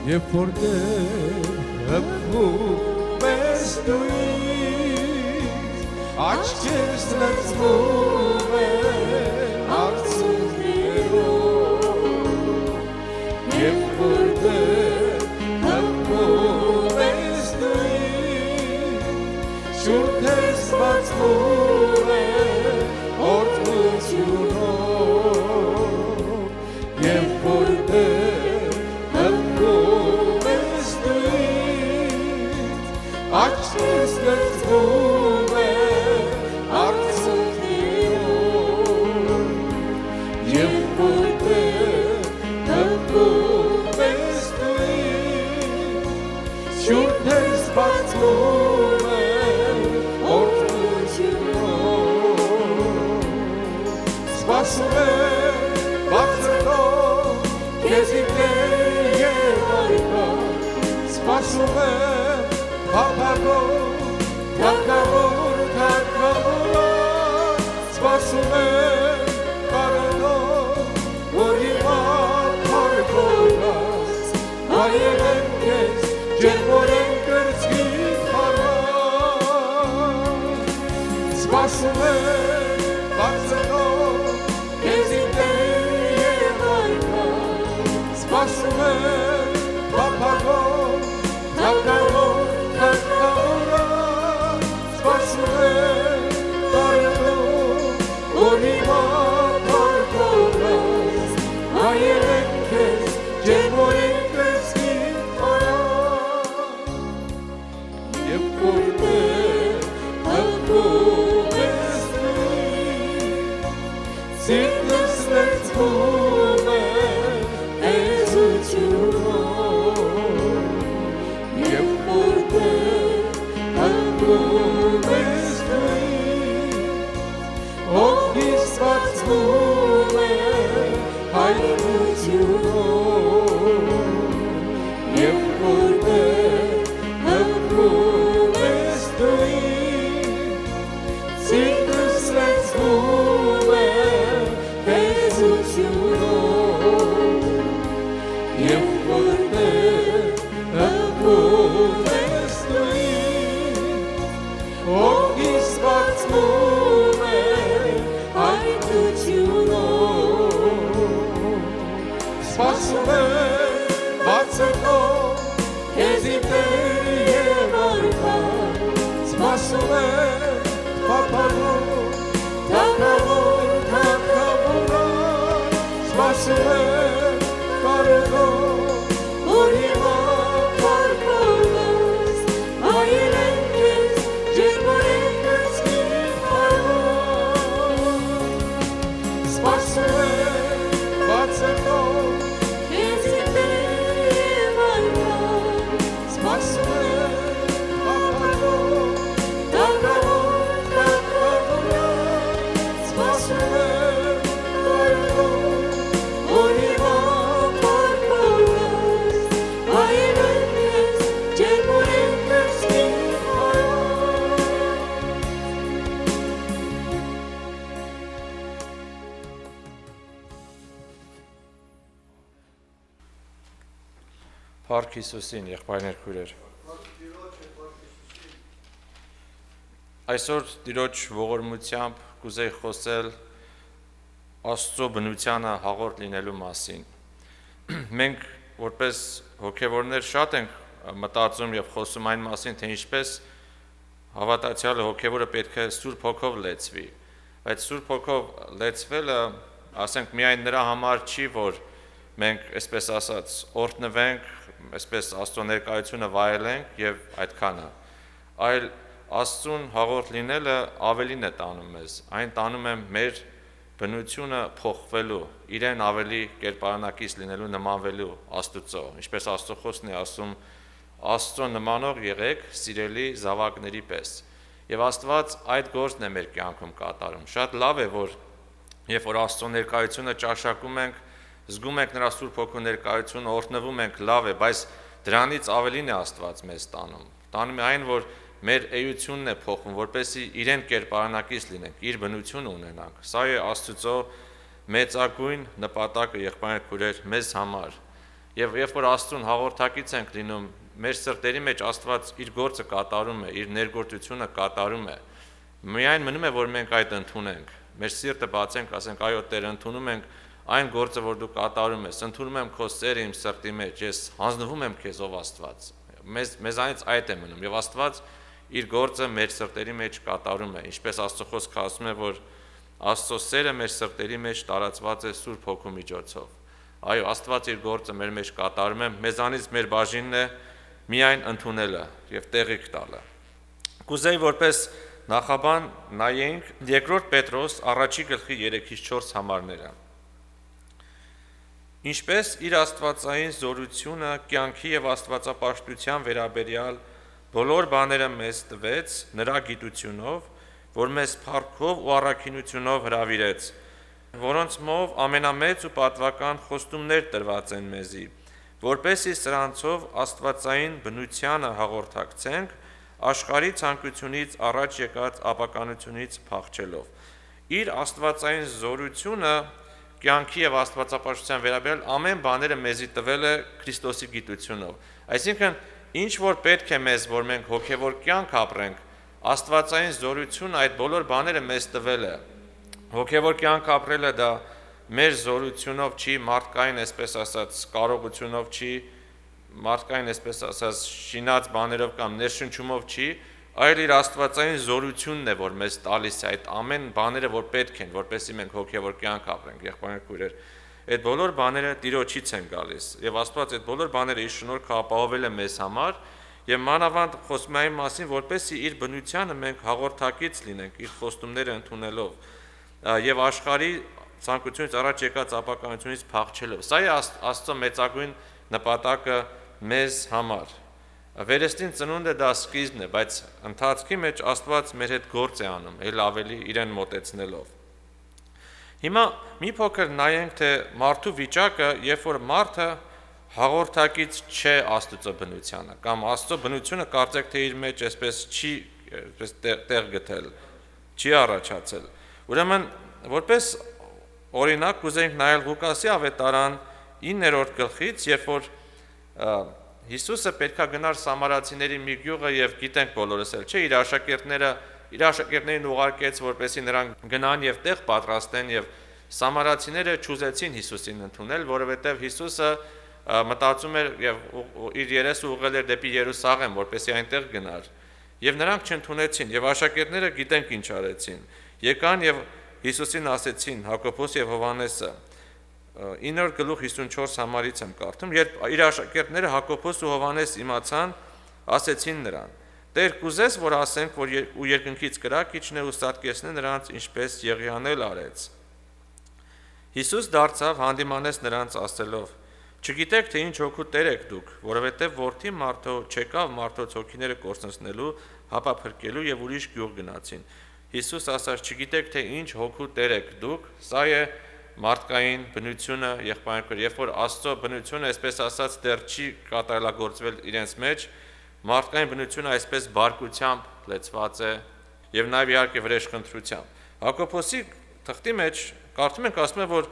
Երբ որտեղ հպվում ես դու ինձ, աչքերս լցվում են արցունքներով, երբ որտեղ հպվում ես դու ինձ, շուրթերս բացվում են օրհնությունով, երբ որտեղ հպվում ես դու ինձ, աչքերս լցվում են արցունքներով, երբ որտեղ հպվում ես դու ինձ, շուրթերս բացվում են օրհնությունով, սպասում եմ բարձրով քեզ ինքներ և այգար, սպասում եմ փափագով թագավոր թագավորար, սպասում եմ կարոնով, որ հիմա փառքորած, հայել եմ քեզ, ջերմոր եմ կրծքիդ խարար, սպասում եմ բարձրով քեզ ինքներ և այգար, սպասում եմ փափագով թագավոր թագավորար, սպասում եմ կարոնով, որ հիմա փառքորած, հայել եմ քեզ, ջերմոր եմ կրծքիդ խարար, երբ որտեղ հպվում ես դու ինձ, սիրտս լցվում է հեզությունով, երբ որտեղ հպվում ես դու ինձ, հոգիս բացվում է հայրենությունով, երբ որտեղ հպվում ես դու ինձ, սիրտս լցվում է հեզությունով, երբ որտեղ հպվում ես դու ինձ, հոգիս բացվում է հայրենությունով, սպասում եմ բացրով քեզ ինքներ և այգար, սպասում եմ փափագով թագավոր թագավորար, սպասում եմ կարոնով, որ հիմա փառքորած, հայել եմ քեզ, ջերմոր եմ կրծքիդ խարար, սպասում եմ բացրով քեզ ինքներ և այգար, սպասում եմ փափագով թագավոր թագավորար, սպասում եմ կարոնով, որ հիմա փառքորած, հայել եմ քեզ, ջերմոր եմ կրծքիդ խարար, Փառք Հիսուսին, եղբայրներ քույրեր։ Այսօր Տիրոջ ողորմությամբ կուզեի խոսել Աստծո բնությանը հաղորդ լինելու մասին։ Մենք որպես հոգևորներ շատ ենք մտածում եւ խոսում այն մասին, թե ինչպես հավատացյալը հոգևորը պետք է Սուրբ Հոգով լեցվի, բայց Սուրբ Հոգով լեցվելը, ասենք, միայն նրա համար չի, որ մենք, այսպես ասած, օրհնվենք, այսպես Աստծո ներկայությունը վայելենք եւ այդքանը, այլ Աստծուն հաղորդ լինելը ավելին է տանում մեզ, այն տանում է մեր բնությունը փոխվելու, իրեն ավելի կերպարանակից լինելու, նմանվելու Աստծո, ինչպես Աստծո խոսքն է ասում, Աստծո նմանող եղեք սիրելի զավակների պես։ Եվ Աստված այդ գործն է մեր կյանքում կատարում։ Շատ լավ է, որ երբ որ Աստծո ներկայությունը ճաշակում ենք, զգում ենք նրա Սուրբ Հոգու ներկայությունը, օրհնվում ենք, լավ է, բայց դրանից ավելին է Աստված մեզ տանում։ Տանում է այն, որ մեր էությունն է փոխվում, որպեսզի իրեն կերպարանակից լինենք, իր բնությունը ունենանք։ Սա է Աստծո մեծագույն նպատակը, եղբայրներ քույրեր, մեզ համար։ Եվ երբ որ Աստծուն հաղորդակից ենք լինում, մեր սրտերի մեջ Աստված իր գործը կատարում է, իր ներգործությունը կատարում է։ Միայն մնում է, որ մենք այդ ընդունենք։ Մեր սիրտը բացենք, ասենք, այո, Տեր, ընդունում ենք այն գործը, որ դու կատարում ես, ընդունում եմ քո սերը իմ սրտի մեջ, ես հանձնվում եմ քեզ, ով Աստված։ Մեզանից այդ է մնում, եւ Աստված իր գործը մեր սրտերի մեջ կատարում է, ինչպես Աստծո խոսքը ասում է, որ Աստծո սերը մեր սրտերի մեջ տարածված է Սուրբ Հոգու միջոցով։ Այո, Աստված իր գործը մեր մեջ կատարում է, մեզանից մեր բաժինն է միայն ընդունելը եւ տեղիք տալը։ Կուզեի որպես նախաբան նայենք 2 Պետրոս 1:3-4 համարները։ Ինչպես իր աստվածային զորությունը կյանքի եւ աստվածապաշտության վերաբերյալ բոլոր բաները մեզ տվեց նրա գիտությունով, որ մեզ փառքով ու առաքինությունով հրավիրեց, որոնցմով ամենամեծ ու պատվական խոստումներ տրված են մեզի, որպեսզի սրանցով աստվածային բնությանը հաղորդակցենք, աշխարհի ցանկությունից առաջ եկած ապականությունից փախչելով։ Իր աստվածային զորությունը կյանքի եւ աստվածապաշտության վերաբերյալ ամեն բաները մեզի տվել է Քրիստոսի գիտությունով։ Այսինքն, ինչ որ պետք է մեզ, որ մենք հոգեվոր կյանք ապրենք, աստվածային զորությունը այդ բոլոր բաները մեզ տվել է։ Հոգեվոր կյանք ապրելը դա մեր զորությունով չի, մարդկային, այսպես ասած, կարողությունով չի, մարդկային, այսպես ասած, շինած բաներով կամ ներշնչումով չի, այլ իր աստվածային զորությունն է, որ մեզ տալիս է այդ ամեն բաները, որ պետք են, որպեսզի մենք հոգեվոր կյանք ապրենք, եղբայրներ քույրեր։ Այդ բոլոր բաները Տիրոջից են գալիս, եւ Աստված այդ բոլոր բաները իր շնորհքը ապահովել է մեզ համար, եւ մանավանդ խոսում է այն մասին, որպեսզի իր բնությանը մենք հաղորդակից լինենք, իր խոստումները ընդունելով, եւ աշխարհի ցանկությունից առաջ եկած ապականությունից փախչելով։ Սա է Աստծո մեծագույն նպատակը մեզ համար։ Վերստին ծնունդը դա սկիզբն է, բայց ընթացքի մեջ Աստված մեր հետ գործ է անում, ել ավելի իրեն մոտեցնելով։ Հիմա մի փոքր նայենք, թե մարդու վիճակը, երբ որ մարդը հաղորդակից չէ Աստծո բնությանը, կամ Աստծո բնությունը կարծեք թե իր մեջ այսպես չի տեղ գտել, չի առաջացել։ Ուրեմն, որպես օրինակ կուզենք նայել Ղուկասի ավետարան 9-րդ գլխից, երբ որ Հիսուսը պետքա գնար Սամարացիների մի գյուղը եւ գիտենք բոլորս էլ, չէ, իր աշակերտներին ուղարկեց, որպեսզի նրանք գնան եւ տեղ պատրաստեն եւ Սամարացիները չուզեցին Հիսուսին ընդունել, որովհետեւ Հիսուսը մտածում էր եւ իր երեսը ուղղել էր դեպի Երուսաղեմ, որպեսզի այնտեղ գնար։ Եվ նրանք չընդունեցին եւ աշակերտները գիտենք ինչ արեցին։ Եկան եւ Հիսուսին ասեցին, Հակոբոս եւ Հովհաննեսը 9:54 համարից եմ կարդում, երբ իր աշակերտները Հակոբոս ու Հովհաննես իմացան, ասեցին նրան. Տեր, կուզես, որ ասենք, որ ու երկնքից կրակ իջնե ու սատկեցնե նրանց, ինչպես Եղիան էլ արեց։ Հիսուս դարձավ, հանդիմանեց նրանց ասելով. Չգիտեք, թե ինչ հոգու տեր եք դուք, որովհետև որդի մարդու չեկավ մարդոց հոգիները կորցնելու, հապա փրկելու եւ ուրիշ գյուղ գնացին։ Հիսուս ասաց. Չգիտեք, թե ինչ հոգու տեր եք դուք, սա է մարդկային բնությունը, եղբայրներ, երբ որ Աստծո բնությունը, այսպես ասած, դեռ չի կատարելագործվել իրենց մեջ, մարդկային բնությունը այսպես բարկությամբ լեցված է եւ նաեւ իհարկե վրեժխնդրությամբ։ Հակոբոսի թղթի մեջ կարդում ենք, ասում է, որ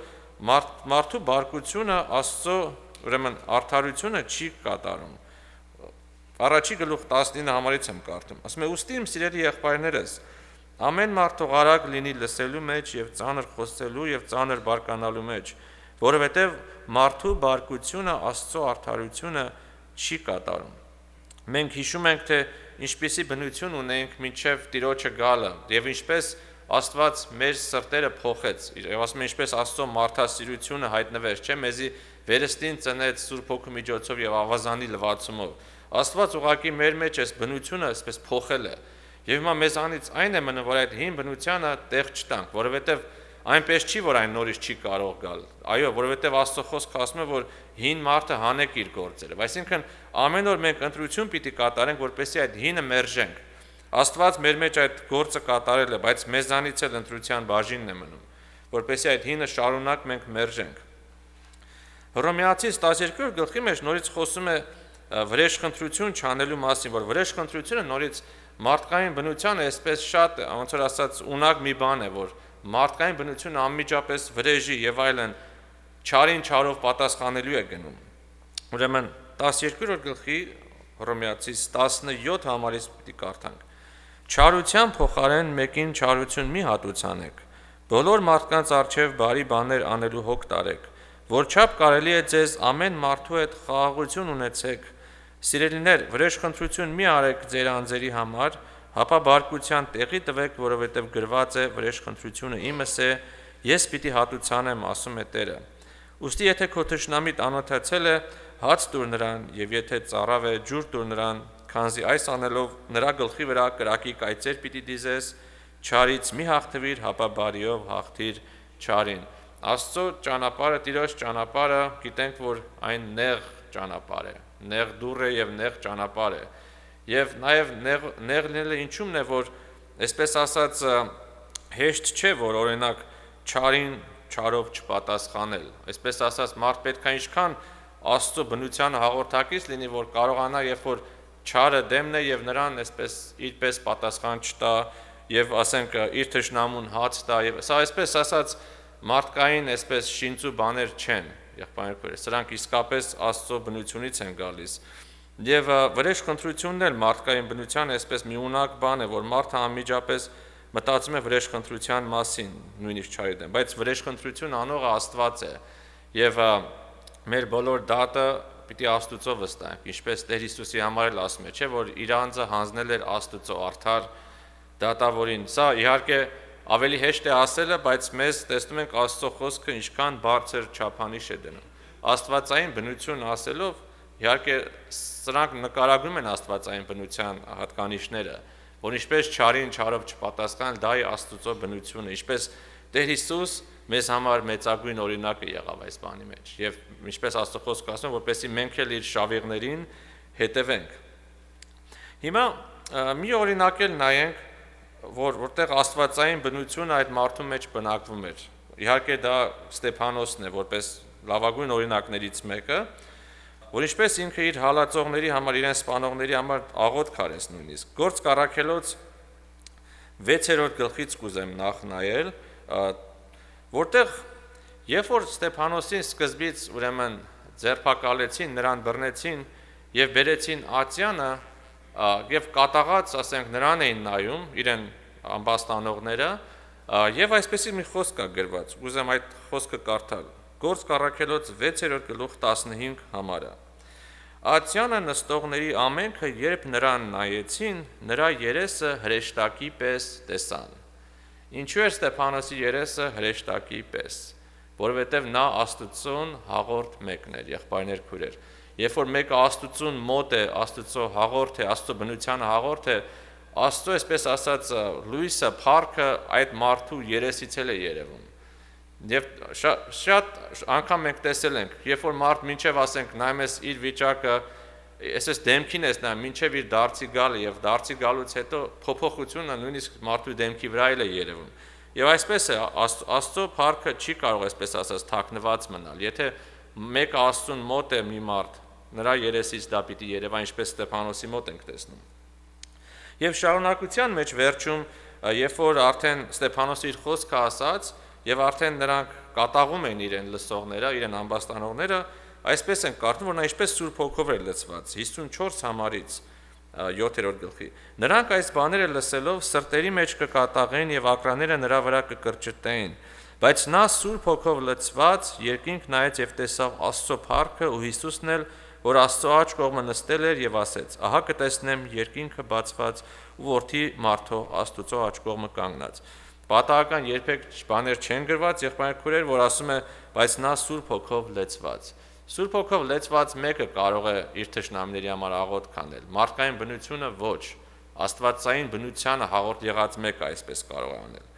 մարդու բարկությունը Աստծո, ուրեմն արդարությունը չի կատարում։ Առաջի գլուխ 19 համարից եմ կարդում։ Ասում է. Ուստի իմ սիրելի եղբայրներս, ամեն մարդ թողարակ լինի լսելու մեջ եւ ծանր խոսելու եւ ծանր բարկանալու մեջ, որովհետեւ մարդու բարկությունը Աստծո արդարությունը չի կատարում։ Մենք հիշում ենք, թե ինչպիսի բնություն ունենք մինչև Տիրոջը գալը եւ ինչպես Աստված մեր սրտերը փոխեց, եւ ասում են ինչպես Աստծո մարդասիրությունը հայտնվեց, չէ՞, մեզի վերստին ծնեց Սուրբ Հոգու միջոցով եւ ավազանի լվացումով։ Աստված ուղղակի մեր մեջ այս բնությունը այսպես փոխել է։ Եվ հիմա մեզանից այն է մնում, որ այդ հին բնությանը տեղ չտանք, որովհետև այնպես չի, որ այն նորից չի կարող գալ։ Այո, որովհետև Աստծո խոսքը ասում է, որ հին մարդը հանեք իր գործերը։ Այսինքն ամեն օր մենք ընտրություն պիտի կատարենք, որպեսզի այդ հինը մերժենք։ Աստված մեր մեջ այդ գործը կատարել է, բայց մեզանից էլ ընտրության բաժինն է մնում, որպեսզի այդ հինը շարունակ մենք մերժենք։ Հռոմեացիս 12 գլխի մեջ նորից խոսում է վրեժխնդրություն չանելու մասին, որ վրեժխնդրությունը նորից մարդկային բնությանը այսպես շատ, ոնց որ ասած, ունակ մի բան է, որ մարդկային բնությունը անմիջապես վրեժի եւ այլն չարին չարով պատասխանելու է գնում։ Ուրեմն 12-րդ գլխի Հռոմեացիս 17 համարից պիտի կարդանք. Չարության փոխարեն մեկին չարություն մի հատուցանեք, բոլոր մարդկանց առջև բարի բաներ անելու հոգ տարեք, որչափ կարելի է ձեզ ամեն մարդու հետ խաղաղություն ունեցեք, սիրելիներ, վրեժխնդրություն մի արեք ձեր անձերի համար, հապա բարկության տեղի տվեք, որովհետև գրված է վրեժխնդրությունը իմս է, ես պիտի հատուցանեմ, ասում է Տերը։ Ուստի եթե քո թշնամիտ անօթացել է, հաց տուր նրան, եւ եթե ծառավ է, ջուր տուր նրան, քանզի այս անելով նրա գլխի վրա կրակի կայծեր պիտի դիզես, չարից մի հաղթվիր, հապա բարիով հաղթիր չարին։ Աստծո ճանապարհը, Տիրոջ ճանապարհը, գիտենք, որ այն նեղ ճանապարհ է, նեղ դուռ է եւ նեղ ճանապարհ է։ Եվ նաեւ նեղ լինելը ինչու՞մն է, որ այսպես ասած հեշտ չէ, որ օրինակ չարին չարով չպատասխանել։ Այսպես ասած մարդ պետք է ինչքան Աստծո բնությանը հաղորդակից լինի, որ կարողանա, երբ որ չարը դեմն է եւ նրան այսպես իրպես պատասխան չտա եւ ասենք իր թշնամուն հաց տա եւ սա այսպես ասած մարդկային այսպես շինծու բաներ չեն, եղբայրներ, սրանք իսկապես Աստծո բնությունից են գալիս։ Եվ վրեժխնդրությունն էլ մարդկային բնության այսպես մի ունակ բան է, որ մարդը անմիջապես մտածում է վրեժխնդրության մասին, նույնիսկ չարի դեմ, բայց վրեժխնդրություն անողը Աստված է եւ մեր բոլոր դատը պիտի Աստուծո վստահենք, ինչպես Տեր Հիսուսի համար էլ ասում է, չէ՞ որ իր անձը հանձնել էր Աստուծո արդար դատավորին։ Սա իհարկե ավելի հեշտ է ասելը, բայց մեզ տեսնում ենք Աստծո խոսքը ինչքան բարձր չափանիշ է դնում։ Աստվածային բնություն ասելով, իհարկե սրանք նկարագրում են աստվածային բնության հատկանիշները, որ ինչպես չարին չարով չպատասխանել, դա է Աստուծո բնությունը, ինչպես Տեր Հիսուս մեզ համար մեծագույն օրինակը եղավ այս բանի մեջ, եւ ինչպես Աստծո խոսքը ասում, որպեսզի մենք էլ իր շավիղներին հետևենք։ Հիմա մի օրինակ էլ նայենք, որտեղ աստվածային բնությունը այդ մարդու մեջ բնակվում էր։ Իհարկե դա Ստեփանոսն է, որպես լավագույն օրինակներից մեկը, որ ինչպես ինքը իր հալածողների համար, իրեն սպանողների համար աղոթք արեց նույնիսկ։ Գործք առաքելոց 6-րդ գլխից կուզեմ նախ նայել, որտեղ երբ որ Ստեփանոսին սկզբից ուրեմն ձերբակալեցին, նրան բռնեցին եւ բերեցին Ատյանը եւ կատաղած, ասենք, նրան էին նայում իրեն ամբաստանողները եւ այսպեսի մի խոսք կա գրված, ուզեմ այդ խոսքը կարդալ։ Գործք առաքելոց 6-րդ գլուխ 15 համարը։ Ատյանը նստողների ամենքը երբ նրան նայեցին, նրա երեսը հրեշտակի պես տեսան։ Ինչու էր Ստեփանոսի երեսը հրեշտակի պես, որովհետև նա Աստծուն հաղորդ մեկն էր, եղբայրներ քույրեր։ Երբ որ մեկը Աստծուն մոտ է, Աստծո հաղորդ է, Աստծո բնությանը հաղորդ է, Աստծո այսպես ասած լույսը, փառքը այդ մարդու երեսից էլ է երևում։ Եվ շատ անգամ մենք տեսել ենք, երբ որ մարդ մինչև ասենք նայում ես իր վիճակը, այսպես դեմքին ես նայում, մինչև իր դարձի գալը եւ դարձի գալուց հետո փոփոխությունը նույնիսկ մարդու դեմքի վրա էլ է երևում։ Եվ այսպես է, Աստծո փառքը չի կարող այսպես ասած թաքնված մնալ։ Եթե մեկը Աստծուն մոտ է մի մարդ, նրա երեսից դա պիտի երևա, ինչպես Ստեփանոսի մոտ ենք տեսնում։ Եվ շարունակության մեջ վերջում, երբ որ արդեն Ստեփանոսը իր խոսքը ասաց, եւ արդեն նրանք կատաղում էին իրեն լսողները, իրեն ամբաստանողները, այսպես են կարդում, որ նա ինչպես Սուրբ Հոգով էր լցված 54 համարից 7-րդ գլխի։ Նրանք այս բաները լսելով սրտերի մեջ կկատաղեն եւ ակրաները նրա վրա կկրճտեն, բայց նա Սուրբ Հոգով լցված երկինք նայեց եւ տեսավ Աստծո փառքը ու Հիսուսն էլ, որ Աստծո աջ կողմը նստել էր եւ ասեց. «Ահա կտեսնեմ երկինքը բացված ու որդի մարդու Աստծո աջ կողմը կանգնած»։ Պատահական երբեք բաներ չեն գրված, եղբայր քույրեր, որ ասում է, բայց նա Սուրբ Հոգով լեցված։ Սուրբ Հոգով լեցված մեկը կարող է իր թշնամիների համար աղոթք անել։ Մարդկային բնությունը ոչ, աստվածային բնությանը հաղորդ եղած մեկը այսպես կարող է անել։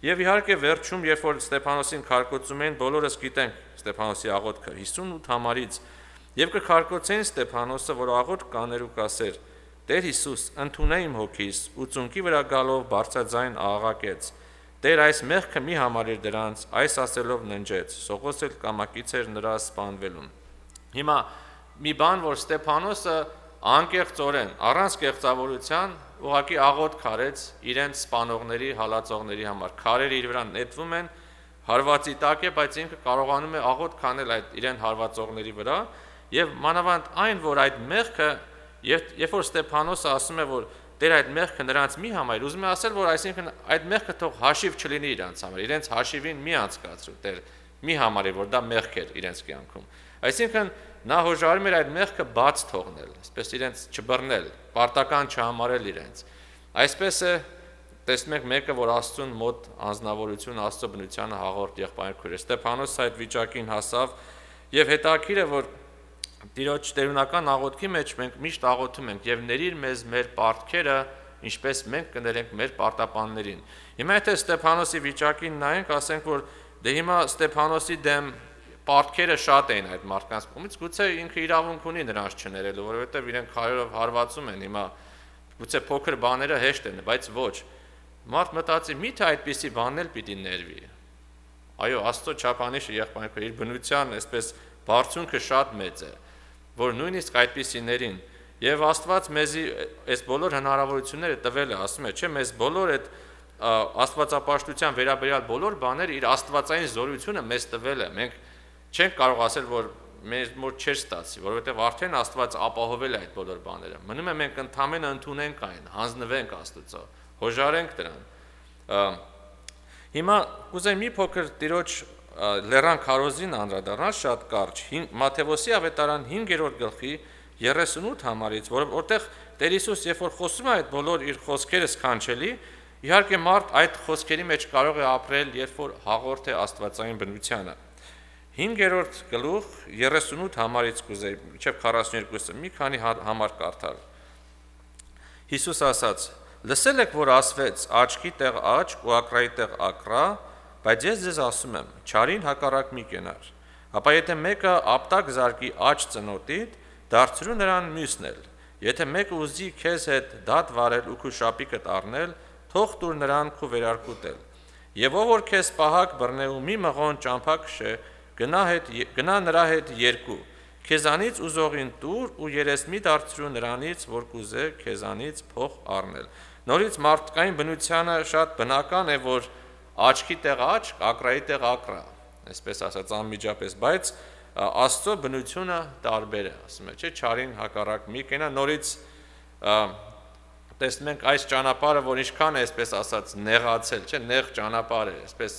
Եվ իհարկե վերջում, երբ որ Ստեփանոսին քարկոծում են, բոլորս գիտենք Ստեփանոսի աղոթքը 58 համարից, եւ կքարկոծեն Ստեփանոսը, որ աղոթք կաներ ու կասեր. «Տեր Հիսուս, ընդունե իմ հոգիս», ու ծունկի վրա գալով բարձրաձայն աղաղակեց. Տեր այս մեղքը մի համարիր դրանց, այս ասելով ննջեց, Սողոս էլ կամակից էր նրա սպանվելուն։ Հիմա մի բան, որ Ստեփանոսը անկեղծորեն, առանց կեղծավորության ուղղակի աղոթք արեց իրենց սպանողների, հալածողների համար։ Քարերը իր վրա նետվում են, հարվածի տակ է, բայց ինքը կարողանում է աղոթք անել այդ իրեն հարվածողների վրա, եւ մանավանդ այն, որ այդ մեղքը, երբ որ Ստեփանոսը ասում է, որ Տեր այդ մեղքը նրանց մի համայր, ուզում է ասել, որ այսինքն այդ մեղքը թող հաշիվ չլինի իրանց համար, իրենց հաշիվին մի անցկացրու, Տեր մի համարի, որ դա մեղք էր իրենց կյանքում։ Այսինքն նա հոժարում էր այդ մեղքը բաց թողնել, այսպես իրենց չբռնել, պարտական չհամարել իրենց։ Այսպես է տեսնում ենք մեկը, որ Աստծուն մոտ անձնավորություն, Աստծո բնությանը հաղորդ եղբայրքույր է։ Ստեփանոսը այդ վիճակին հասավ եւ հետաքրքիր է, որ Տիրոջ տերունական աղոթքի մեջ մենք միշտ աղոթում ենք եւ ներիր մեզ մեր պարտքերը, ինչպես մենք կներենք մեր պարտապաններին։ Հիմա եթե Ստեփանոսի վիճակին նայենք, ասենք, որ դե հիմա Ստեփանոսի դեմ պարտքերը շատ էին այդ մարդկանց կողմից, գուցե ինքը իրավունք ունի նրանց չներելու, որովհետեւ իրենք քարերով հարվածում են հիմա, գուցե փոքր բաները հեշտ են, բայց ոչ։ Մարդ մտածի, միթե այդպիսի բանն էլ պիտի ներվի։ Այո, Աստծո չափանիշը եղբայրը իր բնության այսպես բարձունքը շատ մեծ է, որ նույնիսկ այդպիսիներին եւ Աստված մեզի այս բոլոր հնարավորությունները տվել է, ասում է, չէ, մեզ բոլոր այդ աստվածապաշտության վերաբերյալ բոլոր բաները իր աստվածային զորությունը մեզ տվել է։ Մենք չենք կարող ասել, որ մեզ մոտ չէր ստացի, որովհետեւ արդեն Աստված ապահովել է այդ բոլոր բաները։ Մնում է մենք ընդհանրեն ընդունենք այն, հանձնվենք Աստծո, հոժարենք դրան։ Հիմա կուզեմ մի փոքր Տիրոջ լեռան քարոզին անդրադառնալ շատ կարճ Մատթեոսի ավետարան 5-րդ գլխի 38 համարից, որտեղ Տեր Հիսուս երբ որ խոսում է այդ բոլոր իր խոսքերը սքանչելի, իհարկե մարդ այդ խոսքերի մեջ կարող է ապրել, երբ որ հաղորդ է աստվածային բնությանը։ 5-րդ գլուխ 38 համարից կուզեի, մինչև 42-ը մի քանի համար կարդալ։ Հիսուս ասաց. «Լսել եք, որ ասվեց. աչքի տեղ աչք ու ակրայի տեղ ակրա, բայց ես ձեզ ասում եմ, չարին հակառակ մի կենար։ Ապա եթե մեկը ապտակ զարկի աջ ծնոտիդ, դարձրու նրան մյուսն էլ։ Եթե մեկը ուզի քեզ հետ դատ վարել ու քու շապիկդ առնել, թող տուր նրան քու վերարկուտել։ Եվ ով որ քեզ պահակ բռնե ու մի մղոն ճամփա քշե, գնա նրա հետ երկու։ Քեզանից ուզողին տուր ու երես մի դարձրու նրանից, որ կուզե քեզանից փող առնել»։ Նորից մարդկային բնությանը շատ բնական է, որ աչքի տեղ աչք, ակրայի տեղ ակրա, այսպես ասած անմիջապես, բայց Աստծո բնությունը տարբեր է, ասում է, չէ, չարին հակառակ մի կենա, նորից տեսնում ենք այս ճանապարհը, որ ինչքան է, այսպես ասած, նեղացել, չէ, նեղ ճանապարհ է, այսպես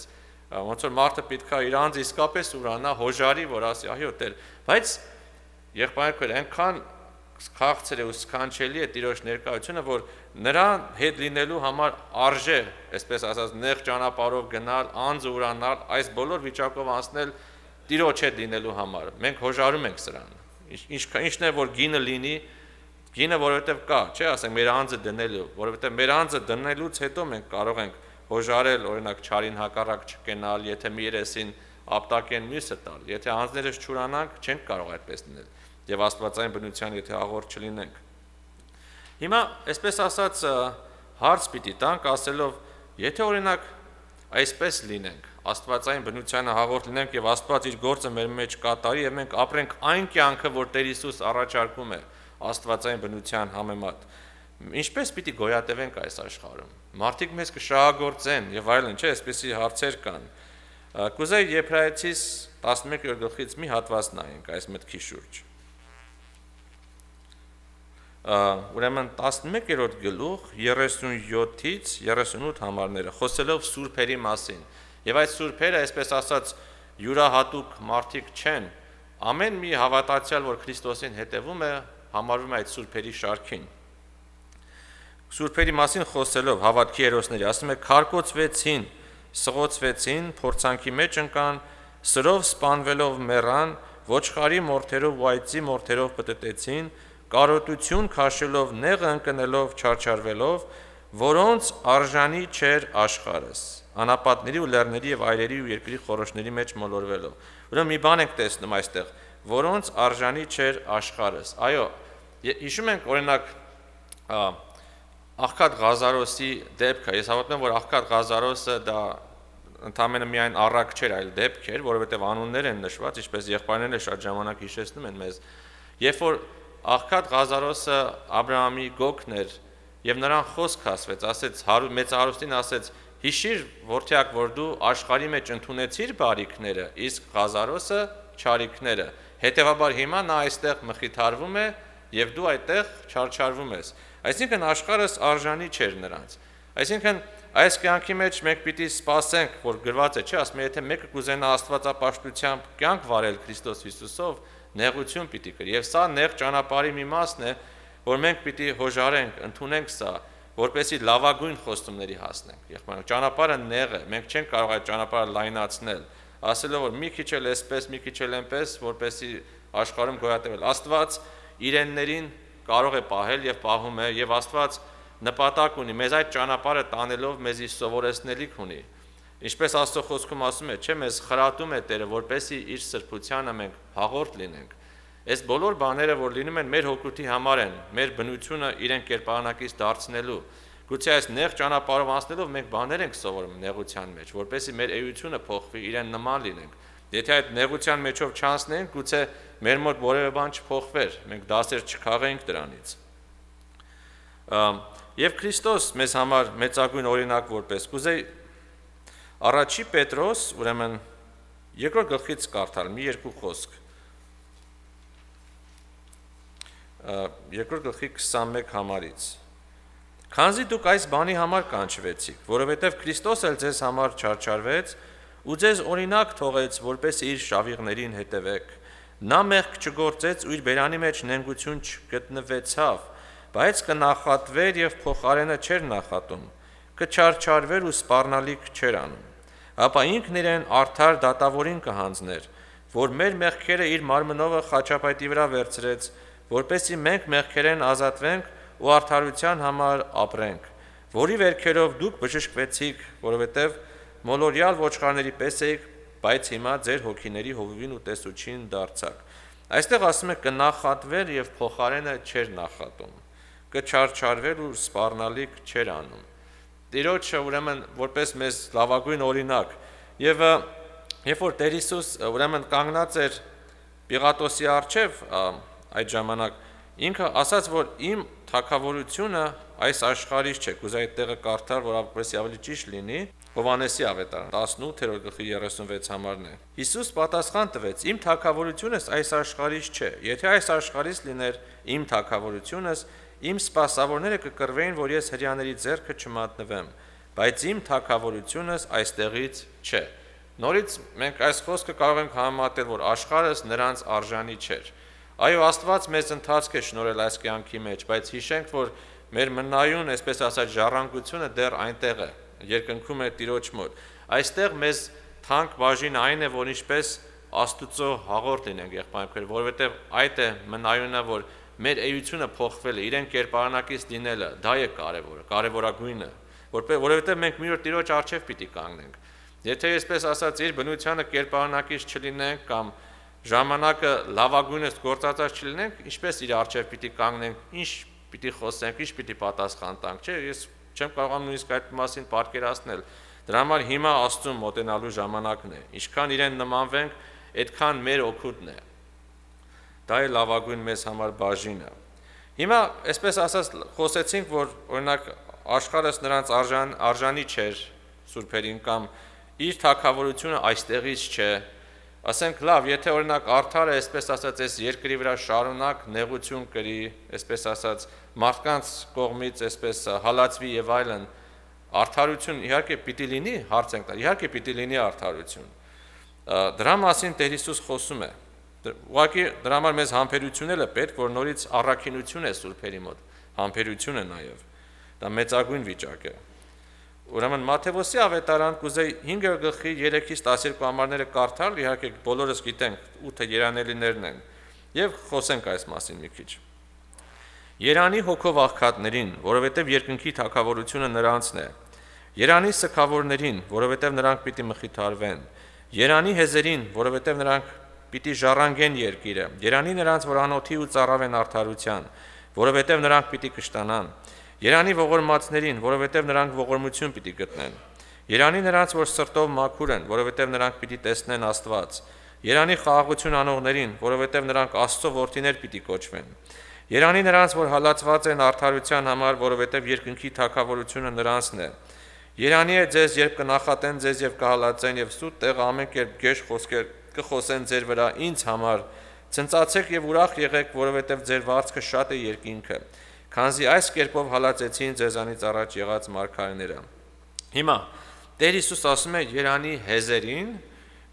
ոնց որ մարդը պետք է իր անձը իսկապես ուրանա, հոժարի, որ ասի, այո, Տեր, բայց եղբայրներ, այնքան քաղցր է ու սքանչելի է Տիրոջ ներկայությունը, որ նրան հետ լինելու համար արժե, այսպես ասած, նեղ ճանապարհով գնալ, անձը ուրանալ, այս բոլոր վիճակով անցնել Տիրոջ հետ լինելու համար։ Մենք հոժարում ենք սրան։ Ինչն է, որ գինը լինի, գինը որովհետև կա, չէ, ասենք մեր անձը դնելու, որովհետև մեր անձը դնելուց հետո մենք կարող ենք հոժարել, օրինակ չարին հակառակ չկենալ, եթե մի երեսին ապտակեն մյուսը տալ, եթե անձներս չուրանանք, չենք կարող այդպես լինել, եւ աստվածային բնության եթե աղորդ չլինենք։ Հիմա, այսպես ասած, հարց պիտի տանք, ասելով, եթե օրինակ այսպես լինենք, աստվածային բնությանը հաղորդ լինենք եւ Աստված իր գործը մեր մեջ կատարի եւ մենք ապրենք այն կյանքը, որ Տեր Հիսուս առաջարկում է աստվածային բնության համեմատ, ինչպես պիտի գոյատևենք այս աշխարհում։ Մարդիկ մեզ կշահագործեն եւ այլն, չէ, այսպեսի հարցեր կան։ Կուզեի Եբրայեցիս 11-րդ գլխից մի հատված նայենք այս մտքի շուրջ։ Ուրեմն 11-րդ գլուխ 37-ից 38 համարները խոսելով սուրբերի մասին։ Եվ այդ սուրբերը, այսպես ասած, յուրահատուկ մարդիկ չեն։ Ամեն մի հավատացյալ, որ Քրիստոսին հետևում է, համարվում է այդ սուրբերի շարքին։ Սուրբերի մասին խոսելով հավատքի հերոսների, ասում է քարկոծվեցին, սղոցվեցին, փորձանքի մեջ ընկան, սրով սպանվելով մեռան, ոչխարի մորթերով ու այծի մորթերով պտտեցին, կարոտություն քաշելով, նեղը ընկնելով, չարչարվելով, որոնց արժանի չէր աշխարհս, անապատների ու լեռների եւ այրերի ու երկրի խորոշների մեջ մոլորվելով։ Ուրեմն մի բան ենք տեսնում այստեղ, որոնց արժանի չէր աշխարհս։ Այո, հիշում ենք օրինակ Աղքատ Ղազարոսի դեպքը, ես հավատում եմ, որ Աղքատ Ղազարոսը դա ընդամենը միայն առակ չէր, այլ դեպք էր, որովհետև անուններ են նշված, ինչպես եղբայրները շատ ժամանակ հիշեցնում են մեզ։ Երբ որ Աղքատ Ղազարոսը Աբրահամի գոգն էր եւ նրան խոսք ասվեց, ասեց մեծահարուստին ասեց. «Հիշիր, որդյակ, որ դու աշխարհի մեջ ընդունեցիր բարիքները, իսկ Ղազարոսը չարիքները»։ Հետևաբար հիմա նա այստեղ մխիթարվում է եւ դու այդտեղ չարչարվում ես։ Այսինքն աշխարհս արժանի չէր նրանց։ Այսինքն այս կյանքի մեջ մենք պիտի սպասենք, որ գրված է, չէ՞, ասում է, եթե մեկը կուզենա աստվածապաշտությամբ կյանք վարել Քրիստոս Հիսուսով, նեղություն պիտի կրի։ Եվ սա նեղ ճանապարհի մի մասն է, որ մենք պիտի հոժարենք, ընդունենք սա, որպեսզի լավագույն խոստումների հասնենք։ Եղբայրներ, ճանապարհը նեղ է, մենք չենք կարող այդ ճանապարհը լայնացնել, ասելով որ մի քիչ էլ էսպես, մի քիչ էլ այնպես, որպեսզի աշխարհում գոյատևել։ Աստված իրեններին կարող է պահել եւ պահում է, եւ Աստված նպատակ ունի, մեզ այդ ճանապարհը տանելով մեզի սովորեցնելիք ունի։ Ինչպես Աստծո խոսքում ասում է, չէ՞, մեզ խրատում է Տերը, որպեսզի իր սրբությանը մենք հաղորդ լինենք։ Այս բոլոր բաները, որ լինում են մեր հոգուտի համար են, մեր բնությունը իրեն կերպարանակից դարձնելու։ Գուցե այս նեղ ճանապարհով անցնելով մենք բաներ ենք սովորում նեղության մեջ, որպեսզի մեր էությունը փոխվի, իրեն նման լինենք։ Եթե այդ նեղության մեջով չանցնենք, գուցե մեր մոտ որևէ բան չփոխվեր, մենք դասեր չքաղենք դրանից։ Եվ Քրիստոս մեզ համար մեծագույն օրինակ որպես կուզեի առաջի Պետրոս, ուրեմն երկրորդ գլխից կարդալ մի երկու խոսք։ Երկրորդ գլխի 21 համարից։ Քանզի դուք այս բանի համար կանչվեցիք, որովհետև Քրիստոս էլ ձեզ համար չարչարվեց ու ձեզ օրինակ թողեց, որպես իր շավիղներին հետևեք։ Նա մեղք չգործեց ու իր բերանի մեջ նենգություն չգտնվեցավ, բայց կնախատվեր եւ փոխարենը չէր նախատում, կչարչարվեր ու սպառնալիք չէր անում։ Ապա ինքն իրեն արդար դատավորին կհանձներ, որ մեր մեղքերը իր մարմնովը խաչապայտի վրա վերցրեց, որպեսզի մենք մեղքերեն ազատվենք ու արդարության համար ապրենք, որի վերքերով դուք բժշկվեցիք, որովհետև մոլորյալ ոչխարների պես էիք, բայց հիմա ձեր հոգիների հովիվին ու տեսուչին դարձաք։ Այստեղ ասում է կնախատվեր եւ փոխարենը չէր նախատում, կչարչարվեր ու սպառնալիք չէր անում։ Տիրոջը ուրեմն որպես մեզ լավագույն օրինակ եւ երբ որ Տեր Հիսուս ուրեմն կանգնած էր Պիղատոսի առջև այդ ժամանակ ինքը ասաց, որ իմ թագավորությունը այս աշխարհից չէ, կուզեի այդ տեղը կարդալ, որ որպեսզի ավելի ճիշտ լինի, Հովհաննեսի ավետարան 18-րդ գլխի 36 համարն է։ Հիսուս պատասխան տվեց. Իմ թագավորությունս այս աշխարհից չէ, եթե այս աշխարհից լիներ իմ թագավորությունս, իմ սպասավորները կկռվեին, որ ես հրյաների ձեռքը չմատնվեմ, բայց իմ թագավորությունս այստեղից չէ։ Նորից մենք այս խոսքը կարող ենք համեմատել, որ աշխարհս նրանց արժանի չէր։ Այո, Աստված մեզ ընթացք է շնորհել այս կյանքի մեջ, բայց հիշենք, որ մեր մնայուն, այսպես ասած, ժառանգությունը դեռ այնտեղ է, երկնքում է Տիրոջ մոտ։ Այստեղ մեզ թանկ բաժին այն է, որ ինչպես Աստուծո հաղորդ լինենք, եղբայրներ, որովհետև այդ է մնայունը, որ մեր էությունը փոխվել է, իրեն կերպարանակից լինելը, դա է կարևորը, կարևորագույնը, որովհետև մենք մի օր Տիրոջ առջև պիտի կանգնենք։ Եթե այսպես ասած իր բնությանը կերպարանակից չլինենք կամ ժամանակը լավագույնս գործածած չլինենք, ինչպես իր առջև պիտի կանգնենք, ինչ պիտի խոսենք, ինչ պիտի պատասխան տանք, չէ՞, ես չեմ կարողանում նույնիսկ այդ մասին պատկերացնել։ Դրա համար հիմա Աստծուն մոտենալու ժամանակն է։ Ինչքան իրեն նմանվենք, այդքան մեր օգուտն է։ Դա է լավագույն մեզ համար բաժինը։ Հիմա, այսպես ասած, խոսեցինք, որ օրինակ աշխարհս նրանց արժանի չէր սուրբերին կամ իր թագավորությունը այստեղից չէ։ Ասենք լավ, եթե օրինակ արդարը, այսպես ասած, այս երկրի վրա շարունակ նեղություն կրի, այսպես ասած, մարդկանց կողմից այսպես հալածվի եւ այլն, արդարություն իհարկե պիտի լինի, հարց ենք տալ, իհարկե պիտի լինի արդարություն։ Դրա մասին Տեր Հիսուս խոսում է։ Ուղղակի դրա համար մեզ համբերությունն է պետք, որ նորից առաքինություն է սուրբերի մոտ, համբերությունը նաեւ։ Դա մեծագույն վիճակ է։ Ուրեմն Մատթեոսի ավետարան կուզեի 5 գլխի 3-ից 12 համարները կարդալ, իհարկե բոլորս գիտենք 8 երանելիներն են, եւ խոսենք այս մասին մի քիչ։ Երանի հոգով աղքատներին, որովհետև երկնքի թագավորությունը նրանցն է։ Երանի սքավորներին, որովհետև նրանք պիտի մխիթարվեն։ Երանի հեզերին, որովհետև նրանք պիտի ժառանգեն երկիրը։ Երանի նրանց, որ անոթի ու ծառավեն արդարության, որովհետև նրանք պիտի կշտանան։ Երանի ողորմածներին, որովհետև նրանք ողորմություն պիտի գտնեն։ Երանի նրանց, որ սրտով մաքուր են, որովհետև նրանք պիտի տեսնեն Աստված։ Երանի խաղաղություն անողներին, որովհետև նրանք Աստծո որդիներ պիտի կոչվեն։ Երանի նրանց, որ հալածված են արդարության համար, որովհետև երկնքի թագավորությունը նրանցն է։ Երանի է ձեզ, երբ կնախատեն ձեզ եւ կհալածեն եւ սուտ տեղ ամեն կերպ գեշ խոսքեր կխոսեն ձեր վրա ինձ համար, Ցնծացեք եւ ուրախ եղեք, որովհետեւ ձեր վարձքը շատ է երկինքը, քանզի այս կերպով հալածեցին ձեզանից առաջ եղած մարգարեները։ Հիմա Տեր Հիսուս ասում է Երանի հեզերին,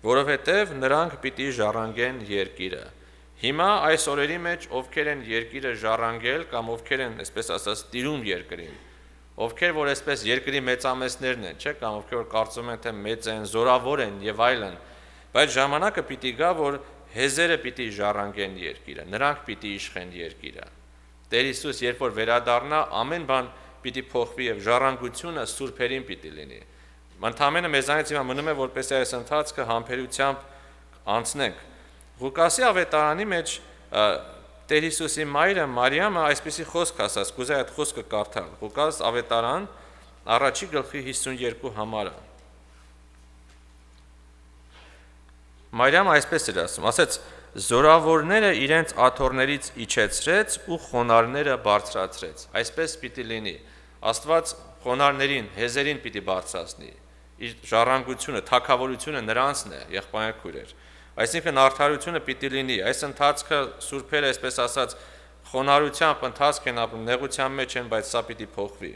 որովհետեւ նրանք պիտի ժառանգեն երկիրը։ Հիմա այս օրերի մեջ ովքեր են երկիրը ժառանգել կամ ովքեր են, այսպես ասած, տիրում երկրին, ովքեր որ այսպես երկրի մեծամեծներն են, չէ՞, կամ ովքեր որ կարծում են թե մեծ են, զորավոր են եւ այլն, բայց ժամանակը պիտի գա, որ հեզերը պիտի ժառանգեն երկիրը, նրանք պիտի իշխեն երկիրը։ Տեր Հիսուս երբ որ վերադառնա, ամեն բան պիտի փոխվի եւ ժառանգությունը սուրբերին պիտի լինի։ Ընդամենը մեզանից հիմա մնում է որպես այս ընթացքը համբերությամբ անցնենք։ Ղուկասի ավետարանի մեջ Տեր Հիսուսի մայրը Մարիամը այսպեսի խոսք ասաց, կուզեի այդ խոսքը կարդալ։ Ղուկաս ավետարան առաջի գլխի 52 համարը։ Մարիամը այսպես էր ասում, ասեց. «Զորավորները իրենց աթոռներից իջեցրեց ու խոնարհները բարձրացրեց»։ Այսպես պիտի լինի։ Աստված խոնարհներին, հեզերին պիտի բարձրացնի։ Իր ժառանգությունը, թագավորությունը նրանցն է, եղբայրքույրեր։ Այսինքն արդարությունը պիտի լինի։ Այս ընթացքը սուրբերը, այսպես ասած, խոնարհությամբ ընթացք են ապրում, նեղության մեջ են, բայց սա պիտի փոխվի։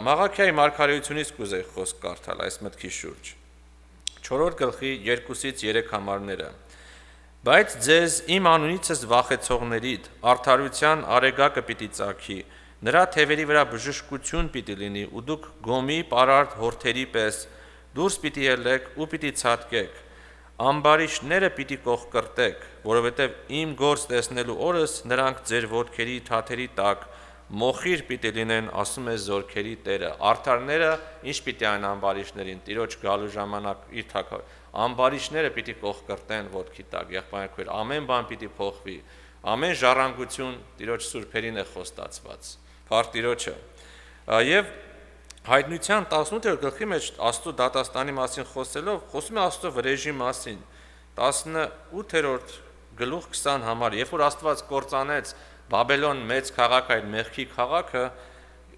Մաղաքիայի մարգարեությունից կուզեի խոսք կարդալ այս մտքի շուրջ։ 4-րդ գլխի 2-ից 3 համարները։ Բայց ձեզ իմ անունիցս վախեցողներիդ արդարության արեգակը պիտի ծագի, նրա թևերի վրա բժշկություն պիտի լինի, ու դուք գոմի պարարտ հորթերի պես դուրս պիտի ելեք ու պիտի ցատկեք, ամբարիշները պիտի կողկրտեք, որովհետև իմ գործ տեսնելու օրս նրանք ձեր ոտքերի թաթերի տակ մոխիր պիտի լինեն, ասում է զորքերի Տերը։ Արդարները ինչ պիտի այն ամբարիշներին, Տիրոջ գալու ժամանակ իր թագավոր ամբարիշները պիտի կողկրտեն ոտքի տակ, եղբայրքույր, ամեն բան պիտի փոխվի, ամեն ժառանգություն Տիրոջ սուրբերին է խոստացված, փառք Տիրոջը։ Եվ Հայտնության 18-րդ գլխի մեջ Աստծո դատաստանի մասին խոսելով, խոսում է Աստծո վրեժի մասին, 18-րդ գլուխ 20 համար, երբ որ Աստված կործանեց Բաբելոն մեծ քաղաք, այդ մեղքի քաղաքը,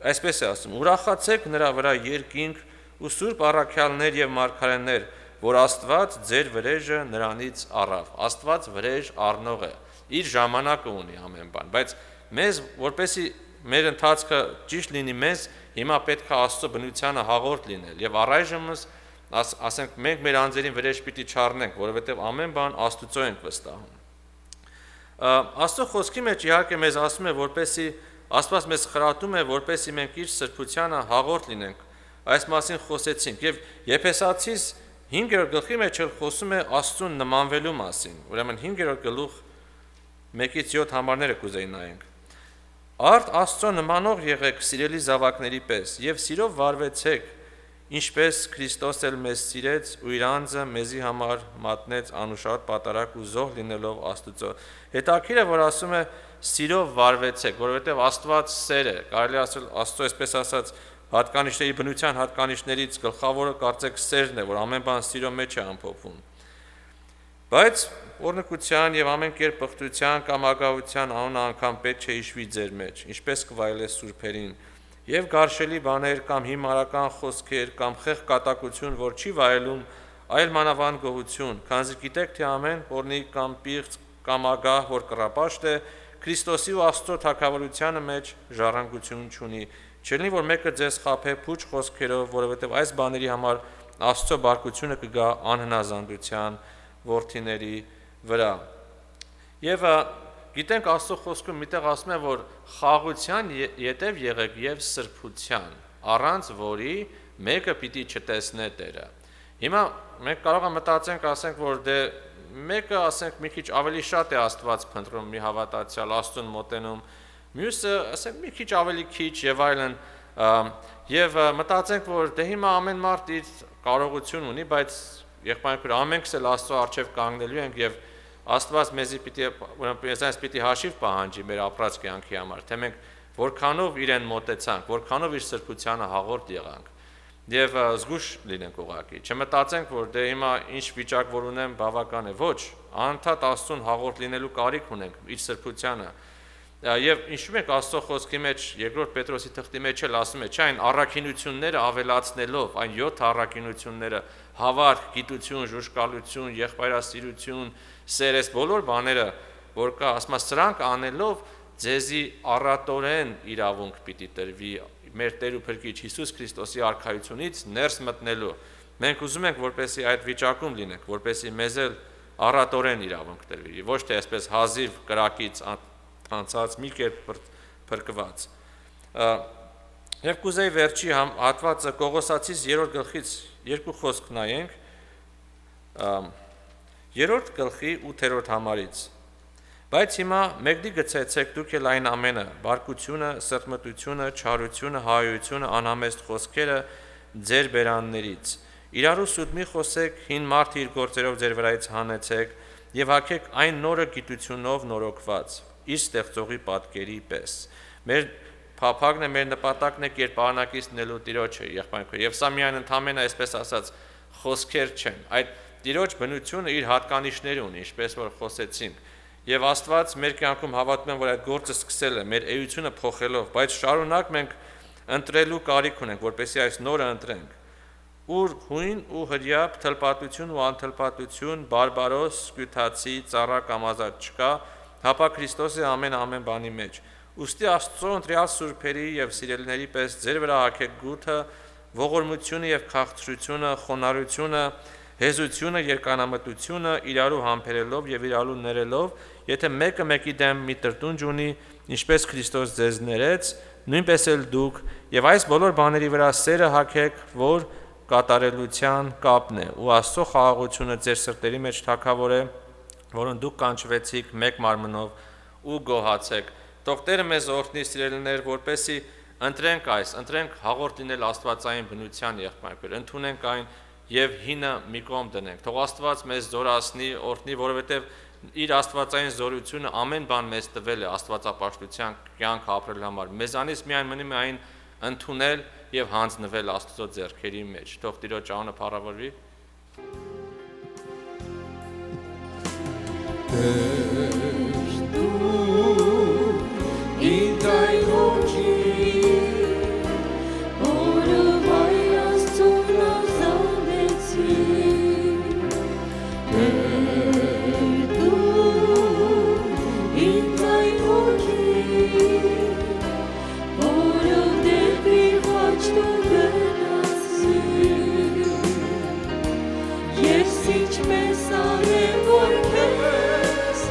այսպես է ասում. ուրախացեք նրա վրա երկինք ու սուրբ առաքյալներ եւ մարգարեներ, որ Աստված ձեր վրեժը նրանից առավ։ Աստված վրեժ առնող է, իր ժամանակը ունի ամեն բան, բայց մեզ, որպեսի մեր ընթացքը ճիշտ լինի, մեզ հիմա պետք է Աստծո բնությանը հաղորդ լինել եւ առայժմս ասենք մենք մեր անձերին վրեժ պիտի չառնենք, որովհետեւ ամեն բան Աստծո ենք վստահում։ Աստծո խոսքի մեջ իհարկե մեզ ասում է, որպեսի Աստված մեզ խրատում է, որպեսի մենք իր սրբությանը հաղորդ լինենք։ Այս մասին խոսեցինք եւ Եփեսացիս 5-րդ գլխի մեջ էլ խոսում է Աստծուն նմանվելու մասին։ Ուրեմն 5-րդ գլուխ 1-ից 7 համարները կուզեի նայենք։ Արդ Աստծո նմանող եղեք սիրելի զավակների պես եւ սիրով վարվեցեք, ինչպես Քրիստոս էլ մեզ սիրեց ու իր անձը մեզի համար մատնեց անուշահոտ պատարակ ու զոհ լինելով Աստծո։ Հետաքրքիր է, որ ասում է սիրով վարվեցեք, որովհետև Աստված սեր է, կարելի ասել Աստծո այսպես ասած հատկանիշների բնության հատկանիշներից գլխավորը կարծեք սերն է, որ ամեն բան սիրո մեջ է ամփոփվում։ Բայց օրնկության եւ ամեն կերպ պղտության կամ ագահության անունը անգամ պետք չէ հիշվի ձեր մեջ, ինչպես կվայելես սուրբերին, եւ գարշելի բաներ կամ հիմարական խոսքեր կամ խեղ կատակություն, որ չի վայելում, այլ մանավանդ գողություն, քանզի գիտեք թե ամեն օրնիկ կամ պիղծ կամ ագահ, որ կռապաշտ է, Քրիստոսի ու Աստծո թագավորությանը մեջ ժառանգություն չունի։ Չլինի, որ մեկը ձեզ խաբե փուչ խոսքերով, որովհետև այս բաների համար Աստծո բարկությունը կգա անհնազանդության որդիների վրա։ Եվ գիտենք Աստծո խոսքում միտեղ ասում է, որ խաղության յետև եղեք եւ սրբության, առանց որի մեկը պիտի չտեսնե Տերը։ Հիմա մենք կարող ենք մտածենք, ասենք, որ դե մեկը, ասենք, մի քիչ ավելի շատ է Աստված փնտրում, մի հավատացյալ Աստծուն մոտենում, մյուսը, ասենք, մի քիչ ավելի քիչ եւ այլն, եւ մտածենք, որ դե հիմա ամեն մարդ իր կարողություն ունի, բայց եղբայրքույր ամենքս էլ Աստծո առջև կանգնելու ենք եւ Աստված մեզի պիտի հաշիվ պահանջի մեր ապրած կյանքի համար, թե մենք որքանով իրեն մոտեցանք, որքանով իր սրբությանը հաղորդ եղանք եւ զգուշ լինենք ուղղակի։ Չմտածենք, որ դե հիմա ինչ վիճակ որ ունեմ բավական է, ոչ, անընդհատ Աստծուն հաղորդ լինելու կարիք ունենք իր սրբությանը։ Եվ ինչու՞ մենք Աստծո խոսքի մեջ երկրորդ Պետրոսի թղթի մեջ էլ ասում է, չէ, այն առաքինությունները ավելացնելով, այն 7 առաքինությունները՝ հավատք, գիտություն, ժուժկալություն, եղբայրասիրություն, Սերես բոլոր բաները, որ կա, ասում է, սրանք անելով ձեզի առատորեն իրավունք պիտի տրվի մեր Տեր ու Փրկիչ Հիսուս Քրիստոսի արքայությունից ներս մտնելու։ Մենք ուզում ենք, որպեսզի այդ վիճակում լինենք, որպեսզի մեզ էլ առատորեն իրավունք տրվի, ոչ թե այսպես հազիվ կրակից անցած մի կերպ փրկված։ Եվ կուզեի վերջի հատվածը Կողոսացիս 3-րդ գլխից երկու խոսք նայենք, 3-րդ գլխի 8-րդ համարից։ Բայց հիմա մեկդի գցեցեք դուք էլ այն ամենը, բարկությունը, սրտմտությունը, չարությունը, հայությունը, անհամեստ խոսքերը ձեր բերաններից։ Իրարու սուտ մի խոսեք, հին մարդը իր գործերով ձեր վրայից հանեցեք եւ հագեք այն նորը գիտությունով նորոգված, իր ստեղծողի պատկերի պես։ Մեր փափագն է, մեր նպատակն է կերպարանակից նելու Տիրոջը, եղբայրներ, եւ սա միայն ընդհանրապես այսպես ասած խոսքեր չեն, այդ Տիրոջ բնությունը իր հատկանիշներ ունի, ինչպես որ խոսեցինք։ Եվ Աստված մեր կյանքում հավատում եմ, որ այդ գործը սկսել է մեր էությունը փոխելով, բայց շարունակ մենք ընտրելու կարիք ունենք, որպեսզի այս նորը ընտրենք։ Ուր հույն ու հրյապ, թլպատություն ու անթլպատություն, բարբարոս, սկյութացի, ծառա կամ ազատ չկա, հապա Քրիստոս է ամեն բանի մեջ։ Ուստի Աստծո ընտրյալ սուրբերի եւ սիրելիների պես ձեր վրա հագեք գութը, ողորմությունը եւ քաղցրությունը, խոնարհությունը, հեզությունը, երկանամտությունը, իրարու համբերելով եւ իրարու ներելով, եթե մեկը մեկի դեմ մի տրտունջ ունի, ինչպես Քրիստոս ձեզ ներեց, նույնպես էլ դուք, եւ այս բոլոր բաների վրա սերը հագեք, որ կատարելության կապն է, ու Աստծո խաղաղությունը ձեր սրտերի մեջ թագավոր է, որոնց դուք կանչվեցիք մեկ մարմնով ու գոհացեք։ Թող Տերը մեզ օրհնի, սիրելիներ, որպեսզի ընտրենք հաղորդ լինել Աստվածային բնության եղբայրներ, ընդունենք այն եւ հինը մի կողմ դնենք։ Թող Աստված մեզ զորացնի, օրհնի, որովհետեւ իր Աստվածային զորությունը ամեն բան մեզ տվել է Աստվածապաշտության կյանք ապրելու համար։ Մեզանից միայն մնում է այն ընդունել եւ հանձնվել Աստծո ձեռքերի մեջ։ Թող Տիրոջ անունը փառավորվի։ Ես ինչպես արևոր քեզ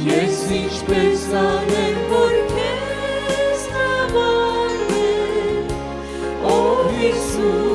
Ես ինչպես անեմ, որ քեզ նմանվեմ, ով Հիսուս